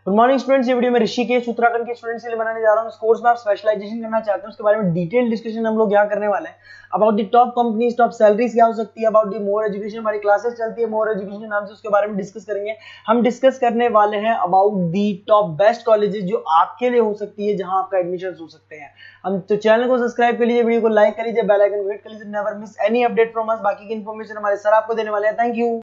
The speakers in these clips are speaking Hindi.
गुड मॉर्निंग स्टूडेंट्स, ये वीडियो मैं ऋषिकेश उत्तराखंड के स्टूडेंट्स के लिए बनाने जा रहा हूँ। इस कोर्स में आप स्पेशलाइजेशन करना चाहते हैं उसके बारे में डिटेल डिस्कशन हम लोग यहाँ करने वाले हैं। About the top companies, top salaries क्या हो सकती है, अबाउट द मोर एजुकेशन, हमारी क्लासेस चलती है मोर एजुकेशन के नाम से, उसके बारे में डिस्कस करेंगे। हम डिस्कस करने वाले हैं about the top best colleges जो आपके लिए हो सकती है, जहां आपका एडमिशन हो सकते हैं। हम तो चैनल को सब्सक्राइब कर लीजिए, वीडियो को लाइक कर लीजिए, बेल आइकन को हिट कर लीजिए, never miss any update from us. बाकी की इन्फॉर्मेशन हमारे सर आपको देने वाले हैं। Thank you.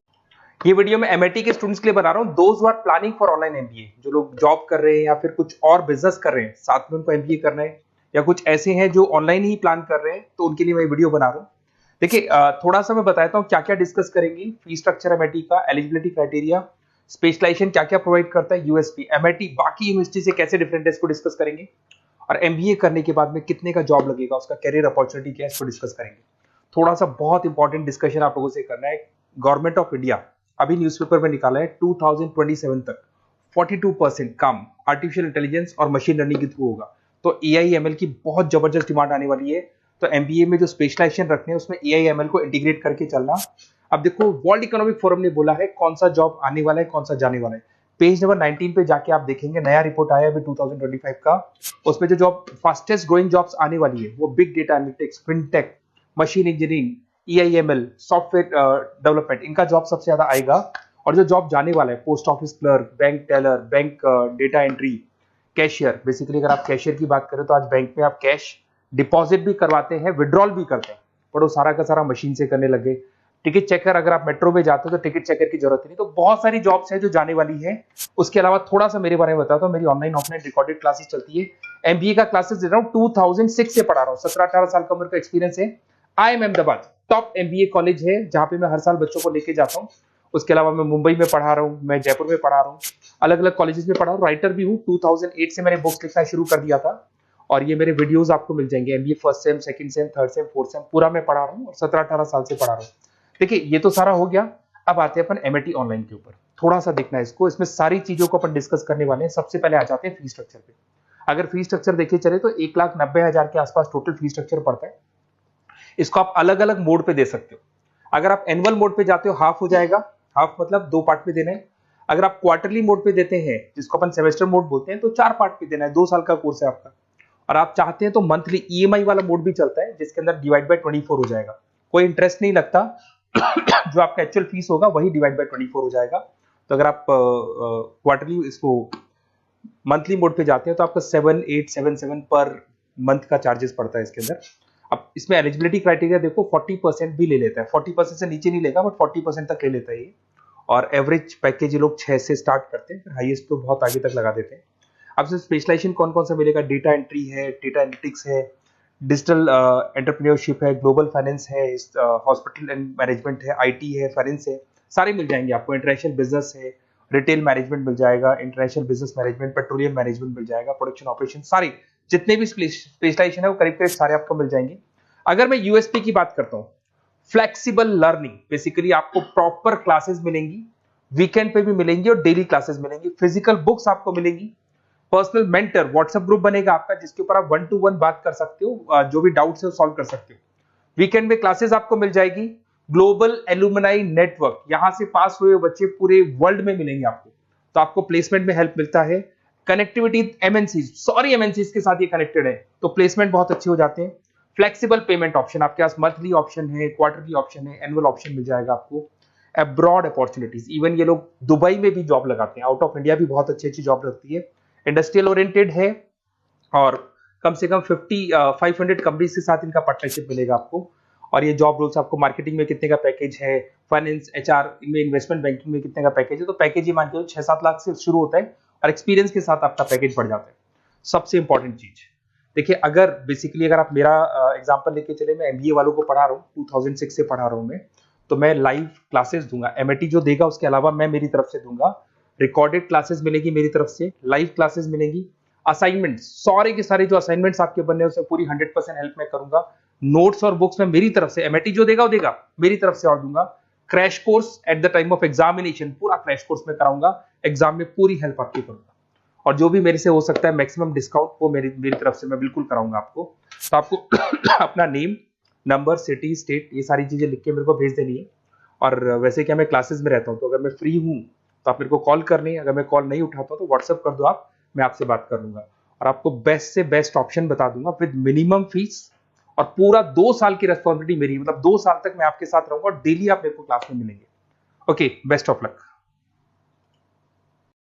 ये वीडियो मैं एमआईटी के स्टूडेंट्स के लिए बना रहा हूँ। Those who are planning for online MBA, जो लोग जॉब कर रहे हैं या फिर कुछ और बिजनेस कर रहे हैं, साथ में उनको एमबीए करना है, या कुछ ऐसे हैं जो ऑनलाइन ही प्लान कर रहे हैं, तो उनके लिए मैं वीडियो बना रहा हूँ। देखिए, थोड़ा सा मैं बताता हूँ क्या क्या डिस्कस करेंगे। फी स्ट्रक्चर एमआईटी का, एलिजिबिलिटी क्राइटेरिया, स्पेशलाइजेशन क्या क्या प्रोवाइड करता है, यूएसपी एमआईटी बाकी यूनिवर्सिटी से कैसे डिफरेंट है, इसको डिस्कस करेंगे। और एमबीए करने के बाद में कितने का जॉब लगेगा, उसका कैरियर अपॉर्चुनिटी क्या है, इसको डिस्कस करेंगे। थोड़ा सा बहुत इंपॉर्टेंट डिस्कशन आप लोगों से करना है। गवर्नमेंट ऑफ इंडिया अभी न्यूज़पेपर में निकाला है 2027 तक 42% काम आर्टिफिशियल इंटेलिजेंस और मशीन लर्निंग के थ्रू होगा। तो एआईएमएल की बहुत जबरदस्त डिमांड आने वाली है। तो एमबीए में जो स्पेशलाइजेशन रखने हैं उसमें एआईएमएल को इंटीग्रेट करके चलना। अब देखो, वर्ल्ड इकोनॉमिक फोरम ने बोला है कौन सा जॉब आने वाला है, कौन सा जाने वाला है। पेज नंबर 19 पे जाके आप देखेंगे, नया रिपोर्ट आया अभी 2025 का। उसमें जो जॉब फास्टेस्ट ग्रोइंग जॉब्स आने वाली है वो big data analytics, fintech, machine engineering, AIML, software development, इनका जॉब सबसे ज्यादा आएगा। और जो जॉब जाने वाला है, post office clerk, bank teller, bank data entry, cashier. Basically अगर आप कैशियर की बात करें तो आज बैंक में आप कैश डिपॉजिट भी करवाते हैं, विड्रॉल भी करते हैं, पर वो सारा का सारा मशीन से करने लगे। टिकट चेकर, अगर आप मेट्रो में जाते हो तो टिकट चेकर की जरूरत नहीं। तो बहुत सारी जॉब्स है जो जाने वाली है। उसके अलावा थोड़ा सा मेरे बारे में बताता हूँ। मेरी ऑनलाइन ऑफलाइन रिकॉर्डेड क्लासेस चलती है। एमबीए का क्लासेस दे रहा हूँ, 2006 से पढ़ा रहा हूँ, 17-18 साल का उम्र का एक्सपीरियंस है। IIM Ahmedabad top MBA college है जहां पे मैं हर साल बच्चों को लेके जाता हूँ। उसके अलावा मैं मुंबई में पढ़ा रहा हूँ, मैं जयपुर में पढ़ा रहा हूँ, अलग अलग कॉलेजेस में पढ़ा हूँ। राइटर भी हूँ। 2008 से मैंने बुक्स लिखना शुरू कर दिया था और ये मेरे वीडियोस आपको मिल जाएंगे। MBA first sem, second same, third same, fourth same पूरा मैं पढ़ा रहा हूँ और 17-18 साल से पढ़ा रहा हूँ। देखिए, ये तो सारा हो गया। अब आते हैं अपन एमआईटी ऑनलाइन के ऊपर। थोड़ा सा देखना है इसको, इसमें सारी चीजों को अपन डिस्कस करने वाले हैं। सबसे पहले आ जाते हैं फी स्ट्रक्चर पे। अगर फी स्ट्रक्चर देखे चले तो 1,90,000 के आसपास टोटल फी स्ट्रक्चर पड़ता है। इसको आप अलग अलग मोड पे दे सकते हो। अगर आप एनुअल मोड पे जाते हो हाफ हो जाएगा, हाफ मतलब 2 पार्ट में देना है। अगर आप क्वार्टरली मोड पे देते हैं, जिसको अपन सेमेस्टर मोड बोलते हैं, तो 4 पार्ट पे देना है। 2 साल का कोर्स है आपका। और आप चाहते हैं तो मंथली ईएमआई वाला मोड भी चलता है, जिसके अंदर डिवाइड बाय 24 हो जाएगा। कोई इंटरेस्ट नहीं लगता। जो आपका एक्चुअल फीस होगा वही डिवाइड बाय 24 हो जाएगा। तो अगर आप क्वार्टरली इसको मंथली मोड पे जाते हैं तो आपका 7877 पर मंथ का चार्जेस पड़ता है इसके अंदर। अब इसमें एलिजिबिलिटी क्राइटेरिया देखो, 40% भी ले लेता है। 40% से नीचे नहीं लेगा, बट 40% तक ले लेता है ये। और एवरेज पैकेज ये लोग 6 से स्टार्ट करते हैं, फिर हाईएस्ट तो बहुत आगे तक लगा देते हैं। अब से स्पेशलाइजेशन कौन कौन सा मिलेगा? डेटा एंट्री है, डेटा एनालिटिक्स है, डिजिटल एंटरप्रेन्योरशिप है, ग्लोबल फाइनेंस है, हॉस्पिटल एंड मैनेजमेंट है, आईटी है, फाइनेंस है, सारे मिल जाएंगे आपको। इंटरनेशनल बिजनेस है, रिटेल मैनेजमेंट मिल जाएगा, international business management, petroleum management मिल जाएगा, प्रोडक्शन ऑपरेशन, सारे जितने भी स्पेशलाइजेशन है वो करीब करीब सारे आपको मिल जाएंगे। अगर मैं यूएसपी की बात करता हूँ, फ्लेक्सिबल लर्निंग, बेसिकली आपको प्रॉपर क्लासेस मिलेंगी, वीकेंड पे भी मिलेंगी और डेली क्लासेस मिलेंगी। फिजिकल बुक्स आपको मिलेंगी, पर्सनल मेंटर व्हाट्सएप ग्रुप बनेगा आपका, जिसके ऊपर आप 1 to 1 बात कर सकते हो, जो भी डाउट्स है वो सॉल्व कर सकते हो। वीकेंड में क्लासेस आपको मिल जाएगी। ग्लोबल एलुमनाई नेटवर्क, यहां से पास हुए बच्चे पूरे वर्ल्ड में मिलेंगे आपको, तो आपको प्लेसमेंट में हेल्प मिलता है। कनेक्टिविटी एमएनसीज, सॉरी एमएनसीज के साथ ये कनेक्टेड है, तो प्लेसमेंट बहुत अच्छे हो जाते हैं। फ्लेक्सिबल पेमेंट ऑप्शन, आपके पास मंथली ऑप्शन है, क्वार्टरली ऑप्शन है, एनुअल ऑप्शन मिल जाएगा आपको। अब्रॉड अपॉर्चुनिटीज, इवन ये लोग दुबई में भी जॉब लगाते हैं, आउट ऑफ इंडिया भी बहुत अच्छी अच्छी जॉब लगती है। इंडस्ट्रियल ओरिएंटेड है और कम से कम 500 कंपनीज के साथ इनका पार्टनरशिप मिलेगा आपको। और ये जॉब रोल्स आपको मार्केटिंग में कितने का पैकेज है, फाइनेंस, एचआर, इनमें इन्वेस्टमेंट बैंकिंग में कितने का पैकेज है, तो पैकेज ये मान के 6-7 लाख से शुरू होता है और एक्सपीरियंस के साथ आपका पैकेज बढ़ जाता है। सबसे इंपॉर्टेंट चीज देखिए, अगर बेसिकली अगर आप मेरा एग्जांपल लेके चले, मैं एमबीए वालों को पढ़ा रहा हूँ, 2006 से पढ़ा रहा हूँ मैं, तो मैं लाइव क्लासेस दूंगा। एमआईटी जो देगा उसके अलावा मैं मेरी तरफ से दूंगा। रिकॉर्डेड क्लासेस मिलेगी मेरी तरफ से, लाइव क्लासेस मिलेंगी। असाइनमेंट, सारे के सारे जो असाइनमेंट्स आपके बनने हैं उसमें पूरी 100% हेल्प मैं करूंगा। नोट्स और बुक्स में मेरी तरफ से, एमआईटी जो देगा वो देगा, मेरी तरफ से और दूंगा। Crash course at the time of examination, पूरा क्रैश कोर्स में कराऊंगा। एग्जाम में पूरी हेल्प आपकी करूंगा और जो भी मेरे से हो सकता है मैक्सिमम डिस्काउंट, वो मेरी तरफ से मैं बिल्कुल कराऊंगा आपको। तो आपको अपना नेम, नंबर, सिटी, स्टेट, ये सारी चीजें लिख के मेरे को भेज देनी है। और वैसे क्या मैं क्लासेस में रहता हूँ, तो अगर मैं फ्री हूँ तो आप मेरे को कॉल कर लें, अगर मैं कॉल नहीं उठाता तो व्हाट्सएप कर दो आप, मैं आपसे बात कर लूंगा और आपको बेस्ट से बेस्ट ऑप्शन बता दूंगा विद मिनिमम फीस। और पूरा 2 साल की रेस्पॉन्सिबिलिटी मेरी, मतलब 2 साल तक मैं आपके साथ रहूंगा और डेली आप मेरे को क्लास में मिलेंगे। Okay, best of luck.